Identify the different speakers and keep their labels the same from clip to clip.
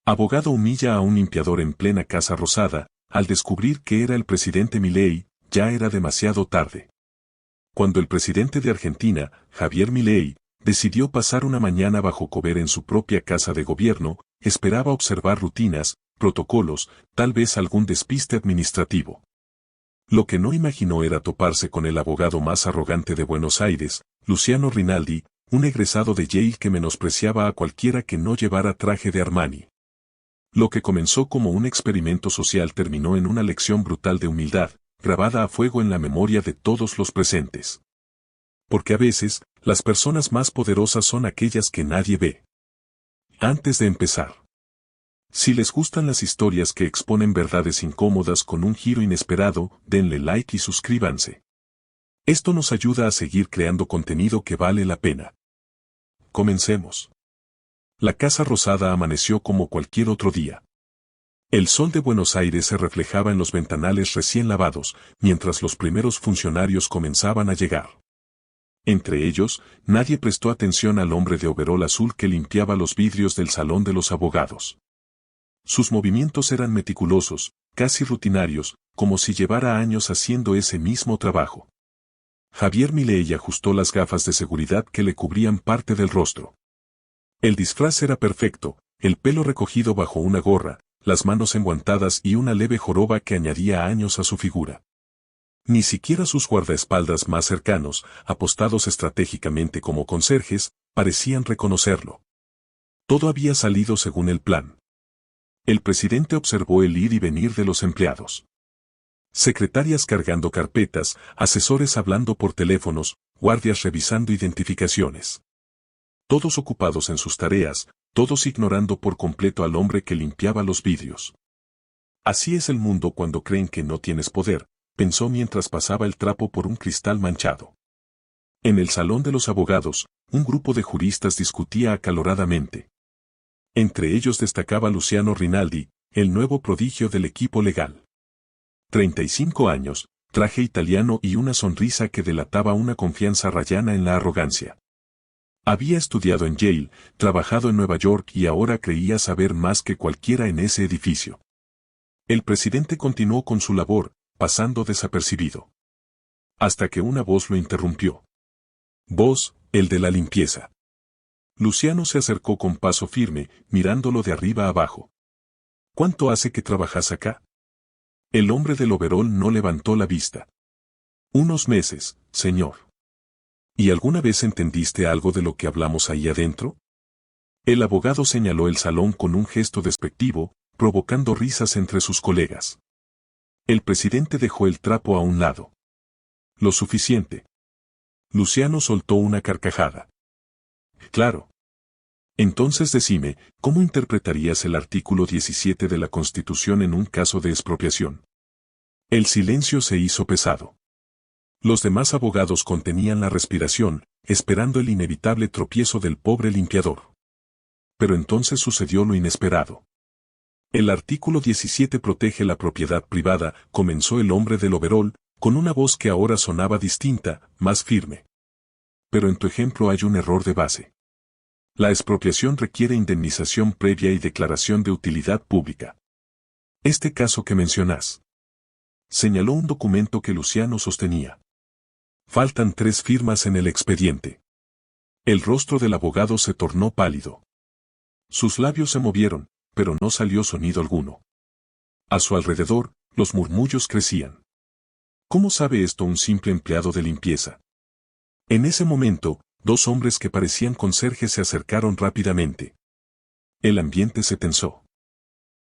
Speaker 1: Abogado humilla a un limpiador en plena Casa Rosada. Al descubrir que era el presidente Milei, ya era demasiado tarde. Cuando el presidente de Argentina, Javier Milei, decidió pasar una mañana bajo cover en su propia casa de gobierno, esperaba observar rutinas, protocolos, tal vez algún despiste administrativo. Lo que no imaginó era toparse con el abogado más arrogante de Buenos Aires, Luciano Rinaldi, un egresado de Yale que menospreciaba a cualquiera que no llevara traje de Armani. Lo que comenzó como un experimento social terminó en una lección brutal de humildad, grabada a fuego en la memoria de todos los presentes. Porque a veces, las personas más poderosas son aquellas que nadie ve. Antes de empezar, si les gustan las historias que exponen verdades incómodas con un giro inesperado, denle like y suscríbanse. Esto nos ayuda a seguir creando contenido que vale la pena. Comencemos. La Casa Rosada amaneció como cualquier otro día. El sol de Buenos Aires se reflejaba en los ventanales recién lavados, mientras los primeros funcionarios comenzaban a llegar. Entre ellos, nadie prestó atención al hombre de overol azul que limpiaba los vidrios del salón de los abogados. Sus movimientos eran meticulosos, casi rutinarios, como si llevara años haciendo ese mismo trabajo. Javier Milei ajustó las gafas de seguridad que le cubrían parte del rostro. El disfraz era perfecto, el pelo recogido bajo una gorra, las manos enguantadas y una leve joroba que añadía años a su figura. Ni siquiera sus guardaespaldas más cercanos, apostados estratégicamente como conserjes, parecían reconocerlo. Todo había salido según el plan. El presidente observó el ir y venir de los empleados. Secretarias cargando carpetas, asesores hablando por teléfonos, guardias revisando identificaciones. Todos ocupados en sus tareas, todos ignorando por completo al hombre que limpiaba los vidrios. Así es el mundo cuando creen que no tienes poder, pensó mientras pasaba el trapo por un cristal manchado. En el salón de los abogados, un grupo de juristas discutía acaloradamente. Entre ellos destacaba Luciano Rinaldi, el nuevo prodigio del equipo legal. 35 años, traje italiano y una sonrisa que delataba una confianza rayana en la arrogancia. Había estudiado en Yale, trabajado en Nueva York y ahora creía saber más que cualquiera en ese edificio. El presidente continuó con su labor, pasando desapercibido. Hasta que una voz lo interrumpió. Voz, el de la limpieza. Luciano se acercó con paso firme, mirándolo de arriba abajo. ¿Cuánto hace que trabajas acá? El hombre del overol no levantó la vista. Unos meses, señor. ¿Y alguna vez entendiste algo de lo que hablamos ahí adentro? El abogado señaló el salón con un gesto despectivo, provocando risas entre sus colegas. El presidente dejó el trapo a un lado. Lo suficiente. Luciano soltó una carcajada. Claro. Entonces decime, ¿cómo interpretarías el artículo 17 de la Constitución en un caso de expropiación? El silencio se hizo pesado. Los demás abogados contenían la respiración, esperando el inevitable tropiezo del pobre limpiador. Pero entonces sucedió lo inesperado. El artículo 17 protege la propiedad privada, comenzó el hombre del overol, con una voz que ahora sonaba distinta, más firme. Pero en tu ejemplo hay un error de base. La expropiación requiere indemnización previa y declaración de utilidad pública. Este caso que mencionas. Señaló un documento que Luciano sostenía. Faltan 3 firmas en el expediente. El rostro del abogado se tornó pálido. Sus labios se movieron, pero no salió sonido alguno. A su alrededor, los murmullos crecían. ¿Cómo sabe esto un simple empleado de limpieza? En ese momento, 2 hombres que parecían conserjes se acercaron rápidamente. El ambiente se tensó.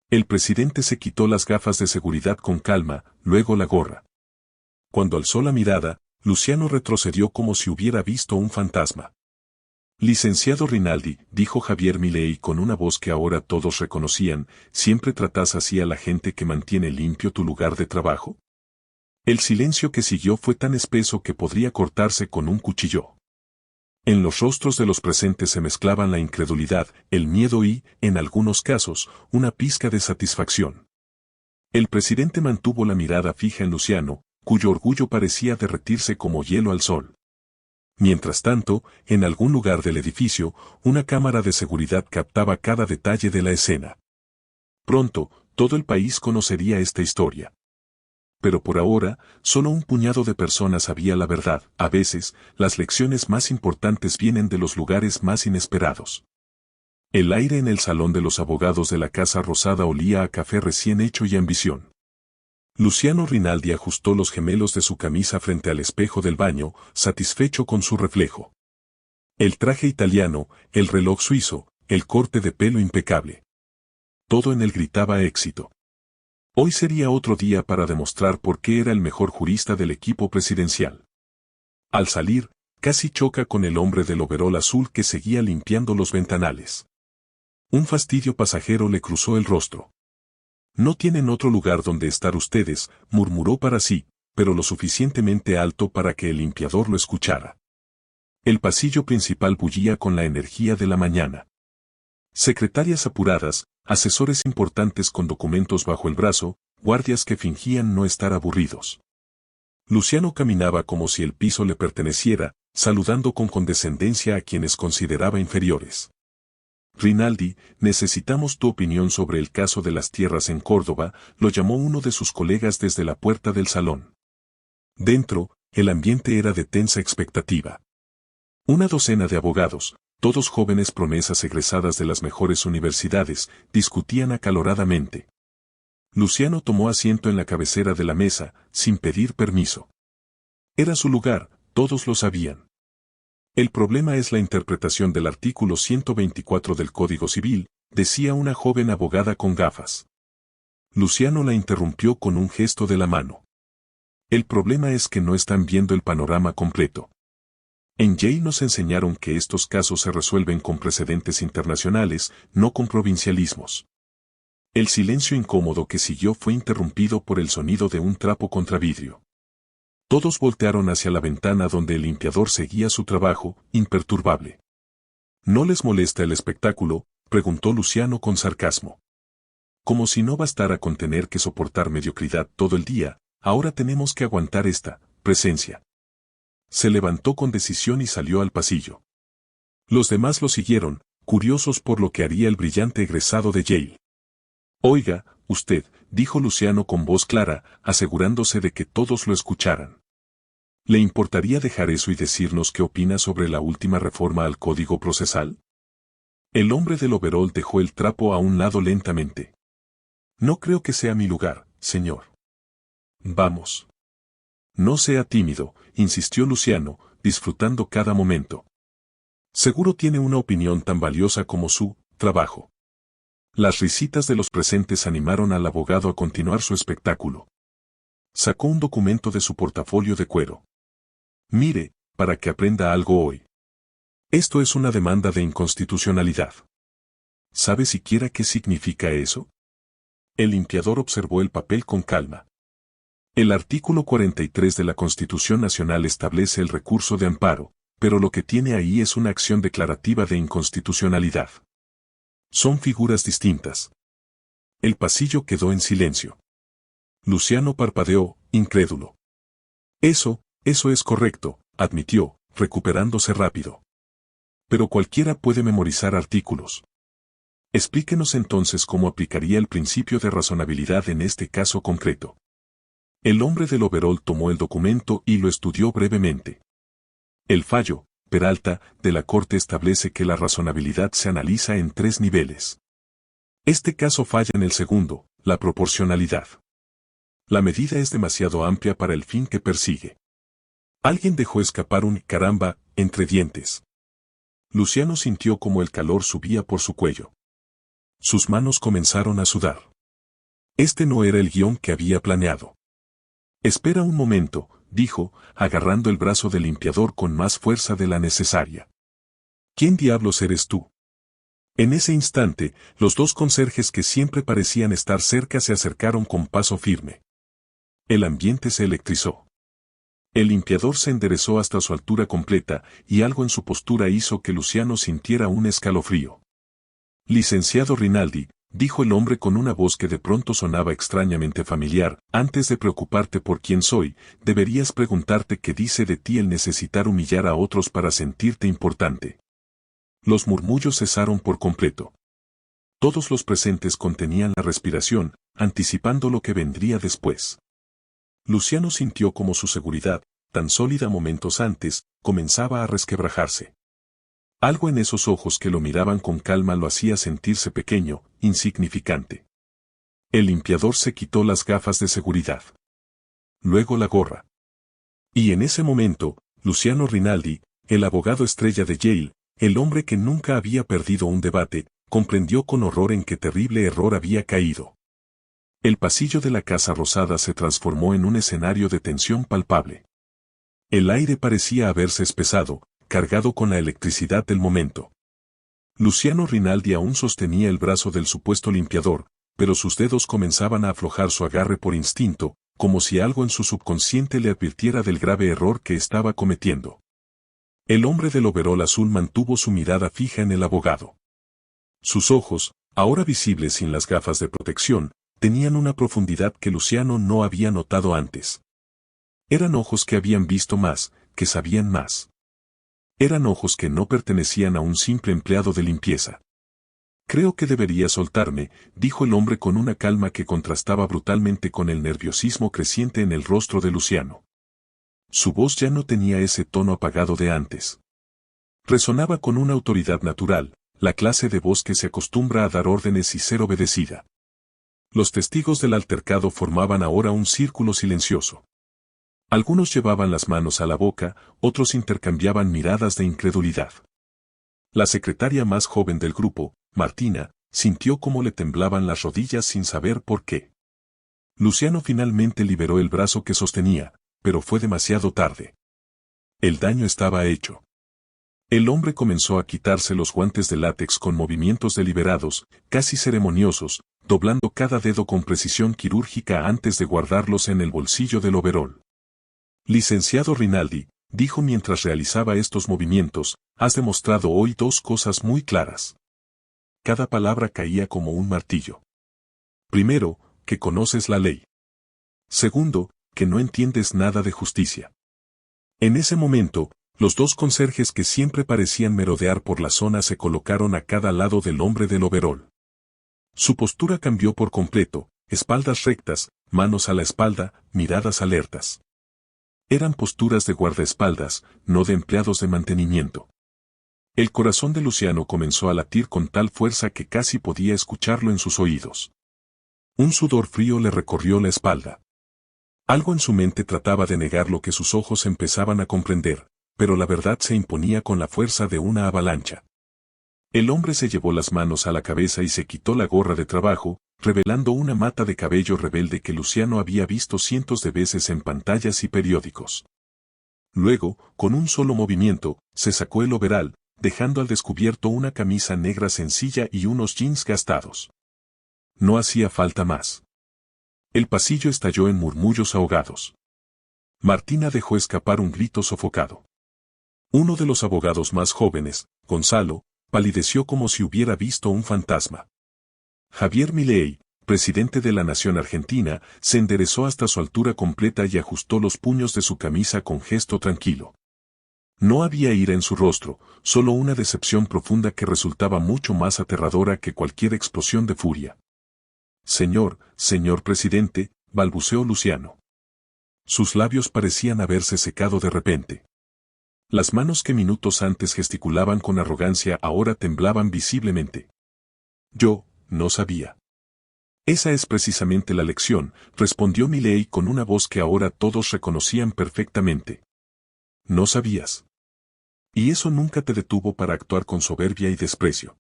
Speaker 1: El presidente se quitó las gafas de seguridad con calma, luego la gorra. Cuando alzó la mirada, Luciano retrocedió como si hubiera visto un fantasma. Licenciado Rinaldi, dijo Javier Milei con una voz que ahora todos reconocían, ¿siempre tratás así a la gente que mantiene limpio tu lugar de trabajo? El silencio que siguió fue tan espeso que podría cortarse con un cuchillo. En los rostros de los presentes se mezclaban la incredulidad, el miedo y, en algunos casos, una pizca de satisfacción. El presidente mantuvo la mirada fija en Luciano, cuyo orgullo parecía derretirse como hielo al sol. Mientras tanto, en algún lugar del edificio, una cámara de seguridad captaba cada detalle de la escena. Pronto, todo el país conocería esta historia. Pero por ahora, solo un puñado de personas sabía la verdad. A veces, las lecciones más importantes vienen de los lugares más inesperados. El aire en el salón de los abogados de la Casa Rosada olía a café recién hecho y ambición. Luciano Rinaldi ajustó los gemelos de su camisa frente al espejo del baño, satisfecho con su reflejo. El traje italiano, el reloj suizo, el corte de pelo impecable. Todo en él gritaba éxito. Hoy sería otro día para demostrar por qué era el mejor jurista del equipo presidencial. Al salir, casi choca con el hombre del overol azul que seguía limpiando los ventanales. Un fastidio pasajero le cruzó el rostro. No tienen otro lugar donde estar ustedes, murmuró para sí, pero lo suficientemente alto para que el limpiador lo escuchara. El pasillo principal bullía con la energía de la mañana. Secretarias apuradas, asesores importantes con documentos bajo el brazo, guardias que fingían no estar aburridos. Luciano caminaba como si el piso le perteneciera, saludando con condescendencia a quienes consideraba inferiores. Rinaldi, necesitamos tu opinión sobre el caso de las tierras en Córdoba, lo llamó uno de sus colegas desde la puerta del salón. Dentro, el ambiente era de tensa expectativa. Una docena de abogados, todos jóvenes promesas egresadas de las mejores universidades, discutían acaloradamente. Luciano tomó asiento en la cabecera de la mesa, sin pedir permiso. Era su lugar, todos lo sabían. El problema es la interpretación del artículo 124 del Código Civil, decía una joven abogada con gafas. Luciano la interrumpió con un gesto de la mano. El problema es que no están viendo el panorama completo. En Yale nos enseñaron que estos casos se resuelven con precedentes internacionales, no con provincialismos. El silencio incómodo que siguió fue interrumpido por el sonido de un trapo contra vidrio. Todos voltearon hacia la ventana donde el limpiador seguía su trabajo, imperturbable. ¿No les molesta el espectáculo?, preguntó Luciano con sarcasmo. Como si no bastara con tener que soportar mediocridad todo el día, ahora tenemos que aguantar esta presencia. Se levantó con decisión y salió al pasillo. Los demás lo siguieron, curiosos por lo que haría el brillante egresado de Yale. Oiga, usted, dijo Luciano con voz clara, asegurándose de que todos lo escucharan. ¿Le importaría dejar eso y decirnos qué opina sobre la última reforma al Código Procesal? El hombre del overol dejó el trapo a un lado lentamente. No creo que sea mi lugar, señor. Vamos. No sea tímido, insistió Luciano, disfrutando cada momento. Seguro tiene una opinión tan valiosa como su trabajo. Las risitas de los presentes animaron al abogado a continuar su espectáculo. Sacó un documento de su portafolio de cuero. Mire, para que aprenda algo hoy. Esto es una demanda de inconstitucionalidad. ¿Sabe siquiera qué significa eso? El limpiador observó el papel con calma. El artículo 43 de la Constitución Nacional establece el recurso de amparo, pero lo que tiene ahí es una acción declarativa de inconstitucionalidad. Son figuras distintas. El pasillo quedó en silencio. Luciano parpadeó, incrédulo. Eso es correcto, admitió, recuperándose rápido. Pero cualquiera puede memorizar artículos. Explíquenos entonces cómo aplicaría el principio de razonabilidad en este caso concreto. El hombre del overol tomó el documento y lo estudió brevemente. El fallo, Peralta, de la Corte establece que la razonabilidad se analiza en 3 niveles. Este caso falla en el segundo, la proporcionalidad. La medida es demasiado amplia para el fin que persigue. Alguien dejó escapar un caramba entre dientes. Luciano sintió como el calor subía por su cuello. Sus manos comenzaron a sudar. Este no era el guión que había planeado. Espera un momento, dijo, agarrando el brazo del limpiador con más fuerza de la necesaria. ¿Quién diablos eres tú? En ese instante, los 2 conserjes que siempre parecían estar cerca se acercaron con paso firme. El ambiente se electrizó. El limpiador se enderezó hasta su altura completa, y algo en su postura hizo que Luciano sintiera un escalofrío. Licenciado Rinaldi, dijo el hombre con una voz que de pronto sonaba extrañamente familiar, antes de preocuparte por quién soy, deberías preguntarte qué dice de ti el necesitar humillar a otros para sentirte importante. Los murmullos cesaron por completo. Todos los presentes contenían la respiración, anticipando lo que vendría después. Luciano sintió como su seguridad, tan sólida momentos antes, comenzaba a resquebrajarse. Algo en esos ojos que lo miraban con calma lo hacía sentirse pequeño, insignificante. El limpiador se quitó las gafas de seguridad. Luego la gorra. Y en ese momento, Luciano Rinaldi, el abogado estrella de Yale, el hombre que nunca había perdido un debate, comprendió con horror en qué terrible error había caído. El pasillo de la Casa Rosada se transformó en un escenario de tensión palpable. El aire parecía haberse espesado, cargado con la electricidad del momento. Luciano Rinaldi aún sostenía el brazo del supuesto limpiador, pero sus dedos comenzaban a aflojar su agarre por instinto, como si algo en su subconsciente le advirtiera del grave error que estaba cometiendo. El hombre del overol azul mantuvo su mirada fija en el abogado. Sus ojos, ahora visibles sin las gafas de protección, tenían una profundidad que Luciano no había notado antes. Eran ojos que habían visto más, que sabían más. Eran ojos que no pertenecían a un simple empleado de limpieza. Creo que debería soltarme, dijo el hombre con una calma que contrastaba brutalmente con el nerviosismo creciente en el rostro de Luciano. Su voz ya no tenía ese tono apagado de antes. Resonaba con una autoridad natural, la clase de voz que se acostumbra a dar órdenes y ser obedecida. Los testigos del altercado formaban ahora un círculo silencioso. Algunos llevaban las manos a la boca, otros intercambiaban miradas de incredulidad. La secretaria más joven del grupo, Martina, sintió cómo le temblaban las rodillas sin saber por qué. Luciano finalmente liberó el brazo que sostenía, pero fue demasiado tarde. El daño estaba hecho. El hombre comenzó a quitarse los guantes de látex con movimientos deliberados, casi ceremoniosos, doblando cada dedo con precisión quirúrgica antes de guardarlos en el bolsillo del overol. Licenciado Rinaldi, dijo mientras realizaba estos movimientos, has demostrado hoy dos cosas muy claras. Cada palabra caía como un martillo. Primero, que conoces la ley. Segundo, que no entiendes nada de justicia. En ese momento, los dos conserjes que siempre parecían merodear por la zona se colocaron a cada lado del hombre del overol. Su postura cambió por completo, espaldas rectas, manos a la espalda, miradas alertas. Eran posturas de guardaespaldas, no de empleados de mantenimiento. El corazón de Luciano comenzó a latir con tal fuerza que casi podía escucharlo en sus oídos. Un sudor frío le recorrió la espalda. Algo en su mente trataba de negar lo que sus ojos empezaban a comprender, pero la verdad se imponía con la fuerza de una avalancha. El hombre se llevó las manos a la cabeza y se quitó la gorra de trabajo, revelando una mata de cabello rebelde que Luciano había visto cientos de veces en pantallas y periódicos. Luego, con un solo movimiento, se sacó el overall, dejando al descubierto una camisa negra sencilla y unos jeans gastados. No hacía falta más. El pasillo estalló en murmullos ahogados. Martina dejó escapar un grito sofocado. Uno de los abogados más jóvenes, Gonzalo, palideció como si hubiera visto un fantasma. Javier Milei, presidente de la nación argentina, se enderezó hasta su altura completa y ajustó los puños de su camisa con gesto tranquilo. No había ira en su rostro, solo una decepción profunda que resultaba mucho más aterradora que cualquier explosión de furia. Señor presidente, balbuceó Luciano. Sus labios parecían haberse secado de repente. Las manos que minutos antes gesticulaban con arrogancia ahora temblaban visiblemente. Yo, no sabía. Esa es precisamente la lección, respondió Milei con una voz que ahora todos reconocían perfectamente. No sabías. Y eso nunca te detuvo para actuar con soberbia y desprecio.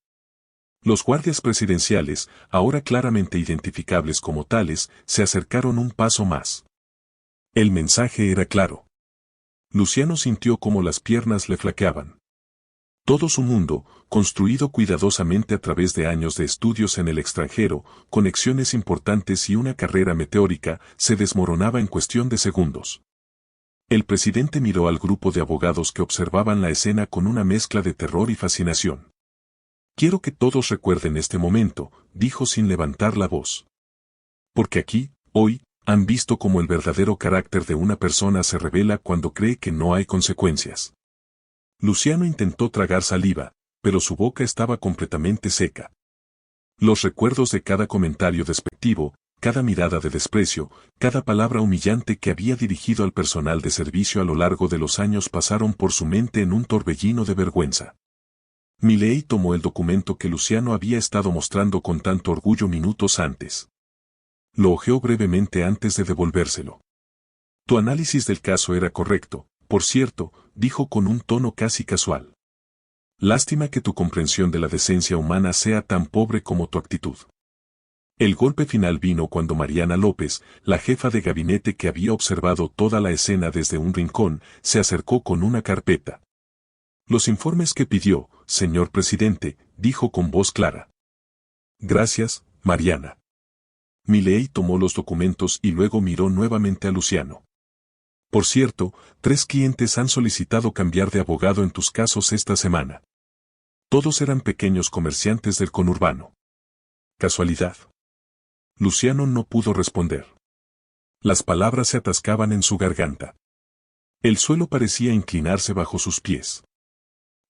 Speaker 1: Los guardias presidenciales, ahora claramente identificables como tales, se acercaron un paso más. El mensaje era claro. Luciano sintió como las piernas le flaqueaban. Todo su mundo, construido cuidadosamente a través de años de estudios en el extranjero, conexiones importantes y una carrera meteórica, se desmoronaba en cuestión de segundos. El presidente miró al grupo de abogados que observaban la escena con una mezcla de terror y fascinación. Quiero que todos recuerden este momento, dijo sin levantar la voz. Porque aquí, hoy, han visto cómo el verdadero carácter de una persona se revela cuando cree que no hay consecuencias. Luciano intentó tragar saliva, pero su boca estaba completamente seca. Los recuerdos de cada comentario despectivo, cada mirada de desprecio, cada palabra humillante que había dirigido al personal de servicio a lo largo de los años pasaron por su mente en un torbellino de vergüenza. Milei tomó el documento que Luciano había estado mostrando con tanto orgullo minutos antes. Lo hojeó brevemente antes de devolvérselo. Tu análisis del caso era correcto, por cierto, dijo con un tono casi casual. Lástima que tu comprensión de la decencia humana sea tan pobre como tu actitud. El golpe final vino cuando Mariana López, la jefa de gabinete que había observado toda la escena desde un rincón, se acercó con una carpeta. Los informes que pidió, señor presidente, dijo con voz clara. Gracias, Mariana. Milei tomó los documentos y luego miró nuevamente a Luciano. Por cierto, 3 clientes han solicitado cambiar de abogado en tus casos esta semana. Todos eran pequeños comerciantes del conurbano. ¿Casualidad? Luciano no pudo responder. Las palabras se atascaban en su garganta. El suelo parecía inclinarse bajo sus pies.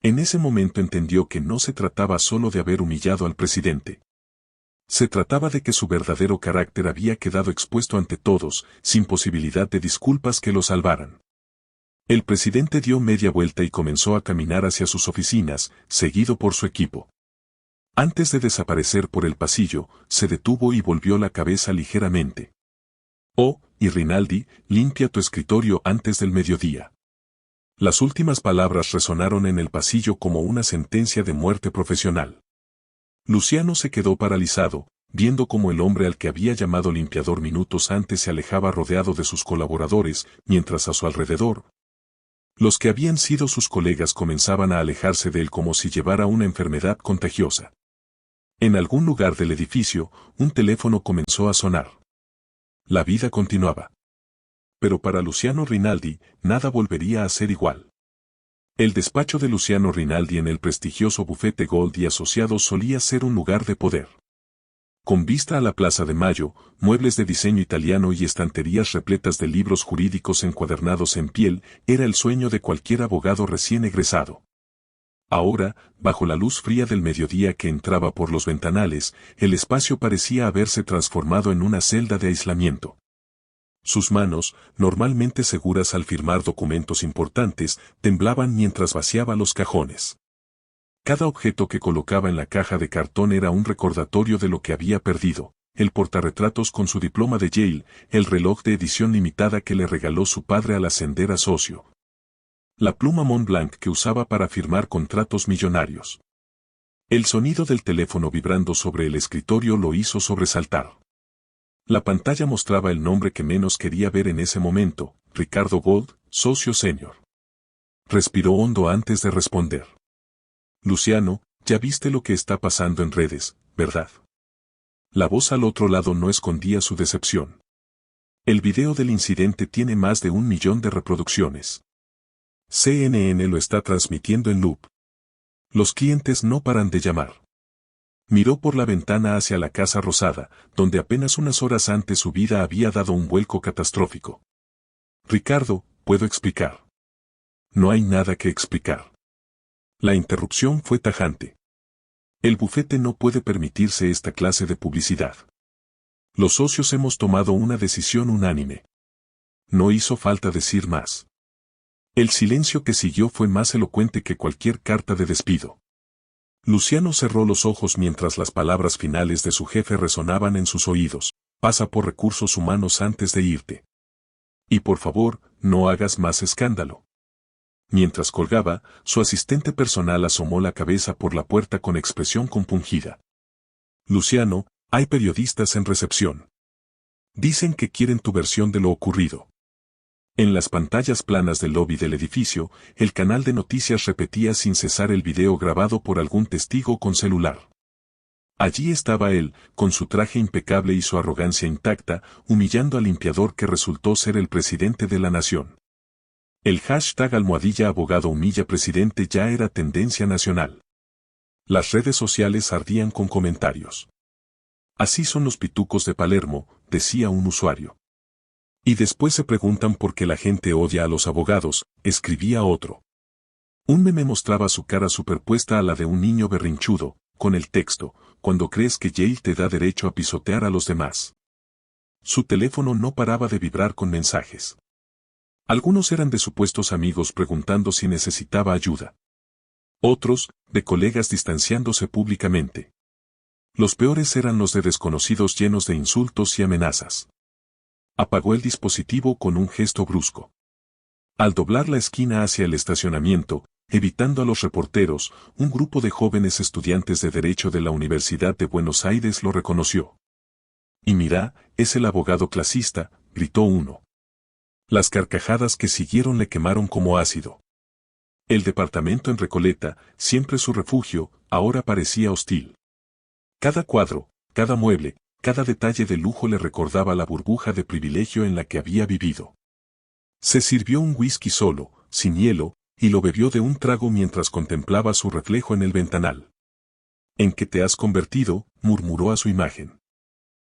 Speaker 1: En ese momento entendió que no se trataba solo de haber humillado al presidente. Se trataba de que su verdadero carácter había quedado expuesto ante todos, sin posibilidad de disculpas que lo salvaran. El presidente dio media vuelta y comenzó a caminar hacia sus oficinas, seguido por su equipo. Antes de desaparecer por el pasillo, se detuvo y volvió la cabeza ligeramente. Oh, y Rinaldi, limpia tu escritorio antes del mediodía. Las últimas palabras resonaron en el pasillo como una sentencia de muerte profesional. Luciano se quedó paralizado, viendo cómo el hombre al que había llamado limpiador minutos antes se alejaba rodeado de sus colaboradores, mientras a su alrededor, los que habían sido sus colegas comenzaban a alejarse de él como si llevara una enfermedad contagiosa. En algún lugar del edificio, un teléfono comenzó a sonar. La vida continuaba. Pero para Luciano Rinaldi, nada volvería a ser igual. El despacho de Luciano Rinaldi en el prestigioso bufete Gold y Asociados solía ser un lugar de poder. Con vista a la Plaza de Mayo, muebles de diseño italiano y estanterías repletas de libros jurídicos encuadernados en piel, era el sueño de cualquier abogado recién egresado. Ahora, bajo la luz fría del mediodía que entraba por los ventanales, el espacio parecía haberse transformado en una celda de aislamiento. Sus manos, normalmente seguras al firmar documentos importantes, temblaban mientras vaciaba los cajones. Cada objeto que colocaba en la caja de cartón era un recordatorio de lo que había perdido: el portarretratos con su diploma de Yale, el reloj de edición limitada que le regaló su padre al ascender a socio, la pluma Montblanc que usaba para firmar contratos millonarios. El sonido del teléfono vibrando sobre el escritorio lo hizo sobresaltar. La pantalla mostraba el nombre que menos quería ver en ese momento: Ricardo Gold, socio senior. Respiró hondo antes de responder. Luciano, ya viste lo que está pasando en redes, ¿verdad? La voz al otro lado no escondía su decepción. El video del incidente tiene más de 1 millón de reproducciones. CNN lo está transmitiendo en loop. Los clientes no paran de llamar. Miró por la ventana hacia la Casa Rosada, donde apenas unas horas antes su vida había dado un vuelco catastrófico. Ricardo, ¿puedo explicar? No hay nada que explicar. La interrupción fue tajante. El bufete no puede permitirse esta clase de publicidad. Los socios hemos tomado una decisión unánime. No hizo falta decir más. El silencio que siguió fue más elocuente que cualquier carta de despido. Luciano cerró los ojos mientras las palabras finales de su jefe resonaban en sus oídos: pasa por recursos humanos antes de irte. Y por favor, no hagas más escándalo. Mientras colgaba, su asistente personal asomó la cabeza por la puerta con expresión compungida. Luciano, hay periodistas en recepción. Dicen que quieren tu versión de lo ocurrido. En las pantallas planas del lobby del edificio, el canal de noticias repetía sin cesar el video grabado por algún testigo con celular. Allí estaba él, con su traje impecable y su arrogancia intacta, humillando al limpiador que resultó ser el presidente de la nación. El hashtag #abogado humilla presidente ya era tendencia nacional. Las redes sociales ardían con comentarios. Así son los pitucos de Palermo, decía un usuario. Y después se preguntan por qué la gente odia a los abogados, escribía otro. Un meme mostraba su cara superpuesta a la de un niño berrinchudo, con el texto, cuando crees que Yale te da derecho a pisotear a los demás. Su teléfono no paraba de vibrar con mensajes. Algunos eran de supuestos amigos preguntando si necesitaba ayuda. Otros, de colegas distanciándose públicamente. Los peores eran los de desconocidos llenos de insultos y amenazas. Apagó el dispositivo con un gesto brusco. Al doblar la esquina hacia el estacionamiento, evitando a los reporteros, un grupo de jóvenes estudiantes de Derecho de la Universidad de Buenos Aires lo reconoció. «Y mira, es el abogado clasista», gritó uno. Las carcajadas que siguieron le quemaron como ácido. El departamento en Recoleta, siempre su refugio, ahora parecía hostil. Cada cuadro, cada mueble, cada detalle de lujo le recordaba la burbuja de privilegio en la que había vivido. Se sirvió un whisky solo, sin hielo, y lo bebió de un trago mientras contemplaba su reflejo en el ventanal. «¿En qué te has convertido?», murmuró a su imagen.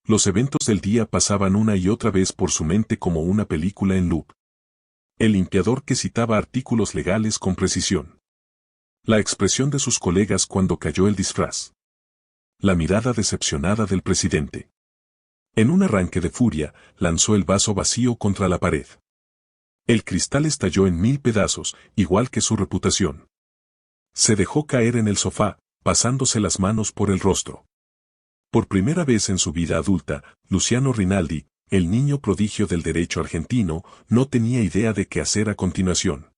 Speaker 1: Los eventos del día pasaban una y otra vez por su mente como una película en loop. El limpiador que citaba artículos legales con precisión. La expresión de sus colegas cuando cayó el disfraz. La mirada decepcionada del presidente. En un arranque de furia, lanzó el vaso vacío contra la pared. El cristal estalló en 1000 pedazos, igual que su reputación. Se dejó caer en el sofá, pasándose las manos por el rostro. Por primera vez en su vida adulta, Luciano Rinaldi, el niño prodigio del derecho argentino, no tenía idea de qué hacer a continuación.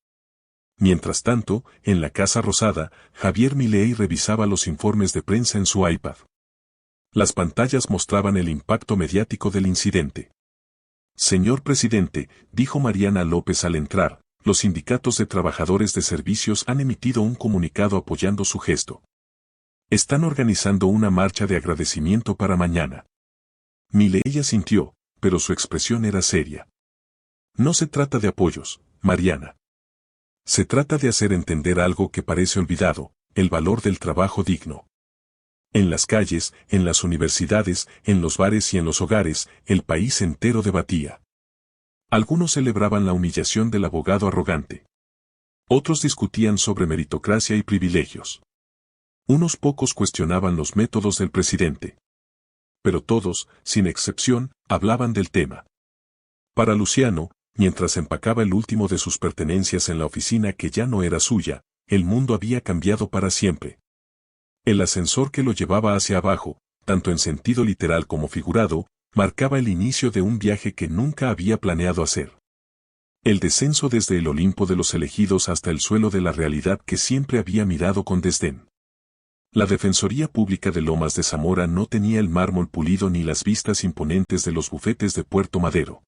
Speaker 1: Mientras tanto, en la Casa Rosada, Javier Milei revisaba los informes de prensa en su iPad. Las pantallas mostraban el impacto mediático del incidente. «Señor presidente», dijo Mariana López al entrar, «los sindicatos de trabajadores de servicios han emitido un comunicado apoyando su gesto. Están organizando una marcha de agradecimiento para mañana». Milei asintió, pero su expresión era seria. «No se trata de apoyos, Mariana. Se trata de hacer entender algo que parece olvidado, el valor del trabajo digno. En las calles, en las universidades, en los bares y en los hogares, el país entero debatía. Algunos celebraban la humillación del abogado arrogante. Otros discutían sobre meritocracia y privilegios. Unos pocos cuestionaban los métodos del presidente. Pero todos, sin excepción, hablaban del tema. Para Luciano, mientras empacaba el último de sus pertenencias en la oficina que ya no era suya, el mundo había cambiado para siempre. El ascensor que lo llevaba hacia abajo, tanto en sentido literal como figurado, marcaba el inicio de un viaje que nunca había planeado hacer. El descenso desde el Olimpo de los elegidos hasta el suelo de la realidad que siempre había mirado con desdén. La Defensoría Pública de Lomas de Zamora no tenía el mármol pulido ni las vistas imponentes de los bufetes de Puerto Madero.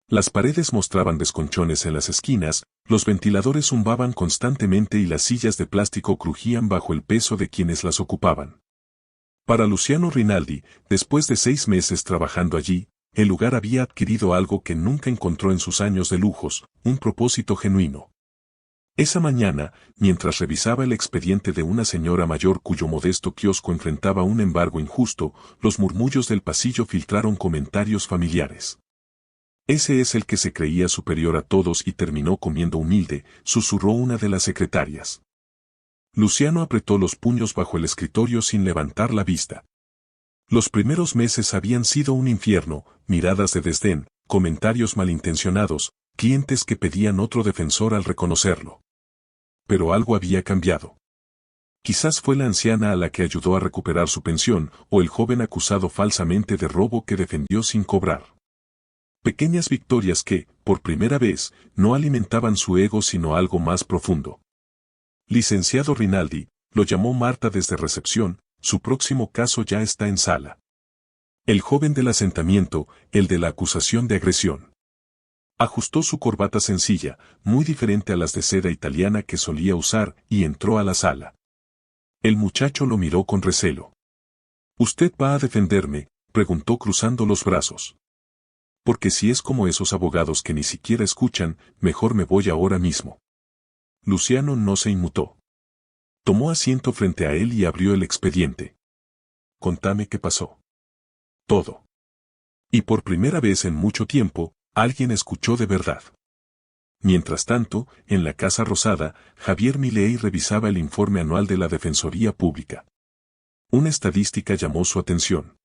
Speaker 1: Las paredes mostraban desconchones en las esquinas, los ventiladores zumbaban constantemente y las sillas de plástico crujían bajo el peso de quienes las ocupaban. Para Luciano Rinaldi, después de 6 meses trabajando allí, el lugar había adquirido algo que nunca encontró en sus años de lujos, un propósito genuino. Esa mañana, mientras revisaba el expediente de una señora mayor cuyo modesto kiosco enfrentaba un embargo injusto, los murmullos del pasillo filtraron comentarios familiares. «Ese es el que se creía superior a todos y terminó comiendo humilde», susurró una de las secretarias. Luciano apretó los puños bajo el escritorio sin levantar la vista. Los primeros meses habían sido un infierno, miradas de desdén, comentarios malintencionados, clientes que pedían otro defensor al reconocerlo. Pero algo había cambiado. Quizás fue la anciana a la que ayudó a recuperar su pensión, o el joven acusado falsamente de robo que defendió sin cobrar. Pequeñas victorias que, por primera vez, no alimentaban su ego sino algo más profundo. «Licenciado Rinaldi», lo llamó Marta desde recepción, «su próximo caso ya está en sala. El joven del asentamiento, el de la acusación de agresión». Ajustó su corbata sencilla, muy diferente a las de seda italiana que solía usar, y entró a la sala. El muchacho lo miró con recelo. «¿Usted va a defenderme?», preguntó cruzando los brazos. «Porque si es como esos abogados que ni siquiera escuchan, mejor me voy ahora mismo». Luciano no se inmutó. Tomó asiento frente a él y abrió el expediente. «Contame qué pasó». «Todo». Y por primera vez en mucho tiempo, alguien escuchó de verdad. Mientras tanto, en la Casa Rosada, Javier Milei revisaba el informe anual de la Defensoría Pública. Una estadística llamó su atención.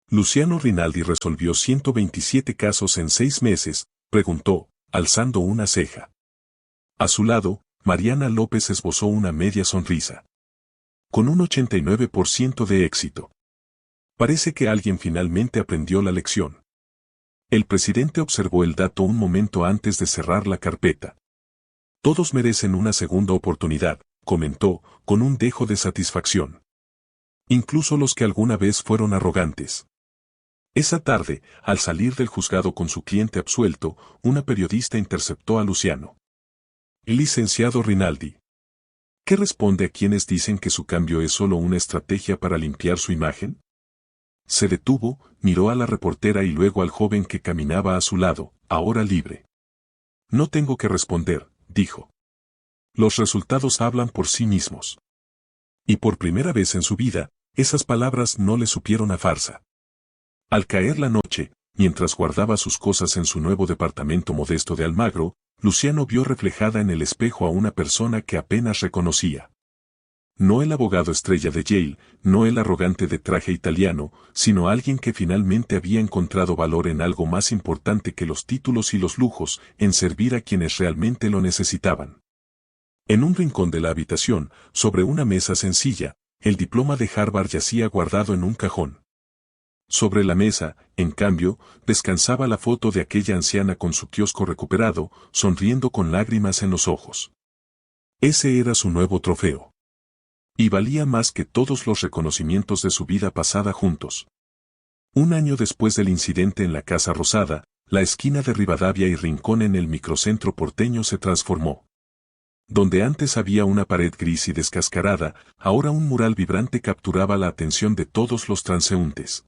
Speaker 1: Luciano Rinaldi resolvió 127 casos en 6 meses, preguntó, alzando una ceja. A su lado, Mariana López esbozó una media sonrisa. Con un 89% de éxito. Parece que alguien finalmente aprendió la lección. El presidente observó el dato un momento antes de cerrar la carpeta. Todos merecen una segunda oportunidad, comentó, con un dejo de satisfacción. Incluso los que alguna vez fueron arrogantes. Esa tarde, al salir del juzgado con su cliente absuelto, una periodista interceptó a Luciano. El licenciado Rinaldi. ¿Qué responde a quienes dicen que su cambio es solo una estrategia para limpiar su imagen? Se detuvo, miró a la reportera y luego al joven que caminaba a su lado, ahora libre. No tengo que responder, dijo. Los resultados hablan por sí mismos. Y por primera vez en su vida, esas palabras no le supieron a farsa. Al caer la noche, mientras guardaba sus cosas en su nuevo departamento modesto de Almagro, Luciano vio reflejada en el espejo a una persona que apenas reconocía. No el abogado estrella de Yale, no el arrogante de traje italiano, sino alguien que finalmente había encontrado valor en algo más importante que los títulos y los lujos, en servir a quienes realmente lo necesitaban. En un rincón de la habitación, sobre una mesa sencilla, el diploma de Harvard yacía guardado en un cajón. Sobre la mesa, en cambio, descansaba la foto de aquella anciana con su kiosco recuperado, sonriendo con lágrimas en los ojos. Ese era su nuevo trofeo. Y valía más que todos los reconocimientos de su vida pasada juntos. Un año después del incidente en la Casa Rosada, la esquina de Rivadavia y Rincón en el microcentro porteño se transformó. Donde antes había una pared gris y descascarada, ahora un mural vibrante capturaba la atención de todos los transeúntes.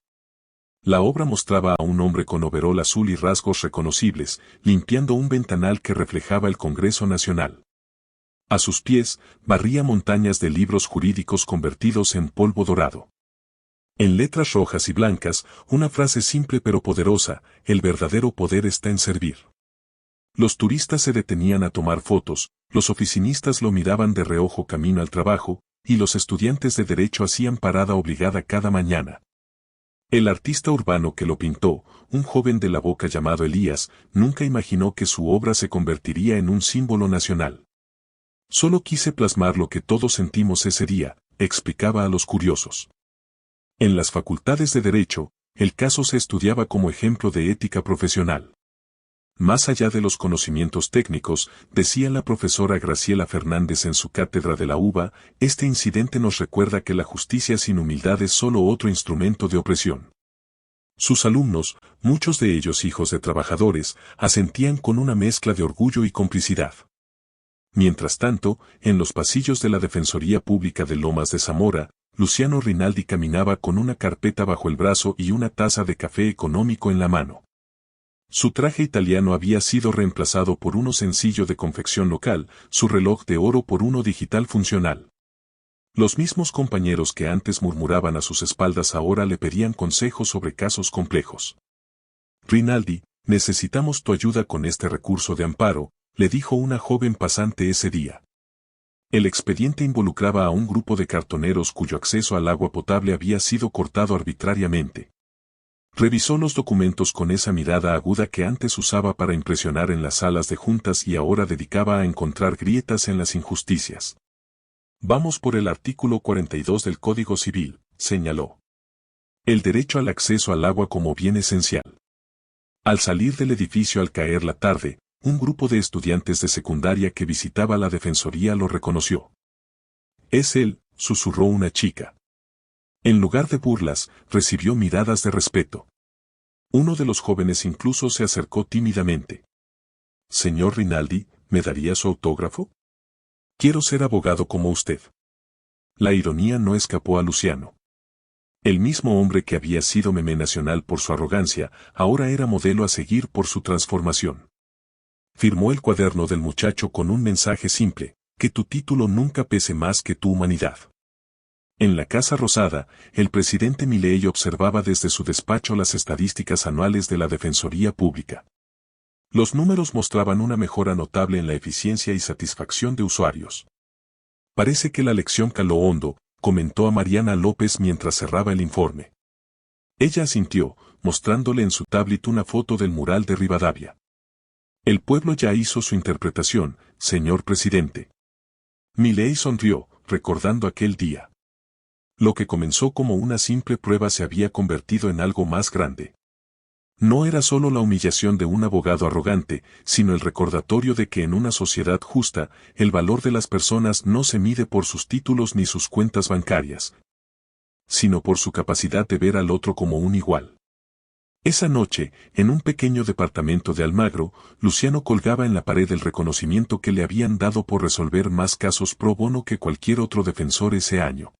Speaker 1: La obra mostraba a un hombre con overol azul y rasgos reconocibles, limpiando un ventanal que reflejaba el Congreso Nacional. A sus pies, barría montañas de libros jurídicos convertidos en polvo dorado. En letras rojas y blancas, una frase simple pero poderosa: el verdadero poder está en servir. Los turistas se detenían a tomar fotos, los oficinistas lo miraban de reojo camino al trabajo, y los estudiantes de derecho hacían parada obligada cada mañana. El artista urbano que lo pintó, un joven de la Boca llamado Elías, nunca imaginó que su obra se convertiría en un símbolo nacional. Solo quise plasmar lo que todos sentimos ese día, explicaba a los curiosos. En las facultades de Derecho, el caso se estudiaba como ejemplo de ética profesional. Más allá de los conocimientos técnicos, decía la profesora Graciela Fernández en su cátedra de la UBA, este incidente nos recuerda que la justicia sin humildad es solo otro instrumento de opresión. Sus alumnos, muchos de ellos hijos de trabajadores, asentían con una mezcla de orgullo y complicidad. Mientras tanto, en los pasillos de la Defensoría Pública de Lomas de Zamora, Luciano Rinaldi caminaba con una carpeta bajo el brazo y una taza de café económico en la mano. Su traje italiano había sido reemplazado por uno sencillo de confección local, su reloj de oro por uno digital funcional. Los mismos compañeros que antes murmuraban a sus espaldas ahora le pedían consejos sobre casos complejos. Rinaldi, necesitamos tu ayuda con este recurso de amparo, le dijo una joven pasante ese día. El expediente involucraba a un grupo de cartoneros cuyo acceso al agua potable había sido cortado arbitrariamente. Revisó los documentos con esa mirada aguda que antes usaba para impresionar en las salas de juntas y ahora dedicaba a encontrar grietas en las injusticias. Vamos por el artículo 42 del Código Civil, señaló. El derecho al acceso al agua como bien esencial. Al salir del edificio al caer la tarde, un grupo de estudiantes de secundaria que visitaba la defensoría lo reconoció. Es él, susurró una chica. En lugar de burlas, recibió miradas de respeto. Uno de los jóvenes incluso se acercó tímidamente. Señor Rinaldi, ¿me daría su autógrafo? Quiero ser abogado como usted. La ironía no escapó a Luciano. El mismo hombre que había sido meme nacional por su arrogancia, ahora era modelo a seguir por su transformación. Firmó el cuaderno del muchacho con un mensaje simple: que tu título nunca pese más que tu humanidad. En la Casa Rosada, el presidente Milei observaba desde su despacho las estadísticas anuales de la Defensoría Pública. Los números mostraban una mejora notable en la eficiencia y satisfacción de usuarios. Parece que la lección caló hondo, comentó a Mariana López mientras cerraba el informe. Ella asintió, mostrándole en su tablet una foto del mural de Rivadavia. El pueblo ya hizo su interpretación, señor presidente. Milei sonrió, recordando aquel día. Lo que comenzó como una simple prueba se había convertido en algo más grande. No era solo la humillación de un abogado arrogante, sino el recordatorio de que en una sociedad justa, el valor de las personas no se mide por sus títulos ni sus cuentas bancarias, sino por su capacidad de ver al otro como un igual. Esa noche, en un pequeño departamento de Almagro, Luciano colgaba en la pared el reconocimiento que le habían dado por resolver más casos pro bono que cualquier otro defensor ese año.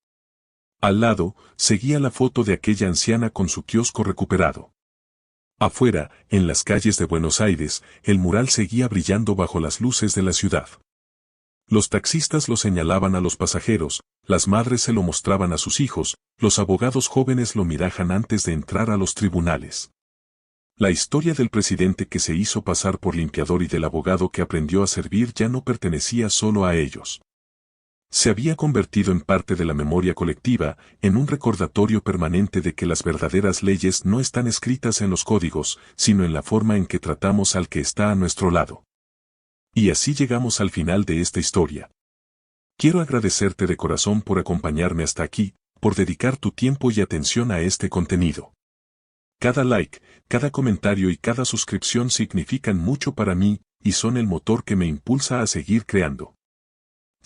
Speaker 1: Al lado, seguía la foto de aquella anciana con su kiosco recuperado. Afuera, en las calles de Buenos Aires, el mural seguía brillando bajo las luces de la ciudad. Los taxistas lo señalaban a los pasajeros, las madres se lo mostraban a sus hijos, los abogados jóvenes lo miraban antes de entrar a los tribunales. La historia del presidente que se hizo pasar por limpiador y del abogado que aprendió a servir ya no pertenecía solo a ellos. Se había convertido en parte de la memoria colectiva, en un recordatorio permanente de que las verdaderas leyes no están escritas en los códigos, sino en la forma en que tratamos al que está a nuestro lado. Y así llegamos al final de esta historia. Quiero agradecerte de corazón por acompañarme hasta aquí, por dedicar tu tiempo y atención a este contenido. Cada like, cada comentario y cada suscripción significan mucho para mí, y son el motor que me impulsa a seguir creando.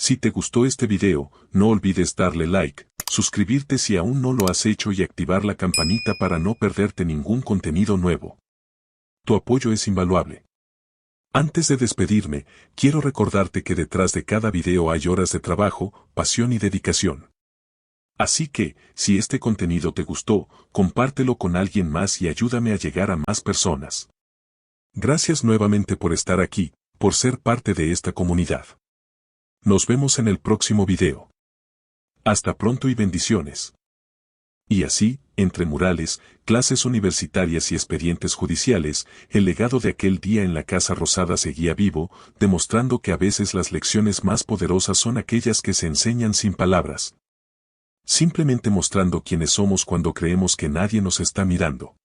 Speaker 1: Si te gustó este video, no olvides darle like, suscribirte si aún no lo has hecho y activar la campanita para no perderte ningún contenido nuevo. Tu apoyo es invaluable. Antes de despedirme, quiero recordarte que detrás de cada video hay horas de trabajo, pasión y dedicación. Así que, si este contenido te gustó, compártelo con alguien más y ayúdame a llegar a más personas. Gracias nuevamente por estar aquí, por ser parte de esta comunidad. Nos vemos en el próximo video. Hasta pronto y bendiciones. Y así, entre murales, clases universitarias y expedientes judiciales, el legado de aquel día en la Casa Rosada seguía vivo, demostrando que a veces las lecciones más poderosas son aquellas que se enseñan sin palabras. Simplemente mostrando quiénes somos cuando creemos que nadie nos está mirando.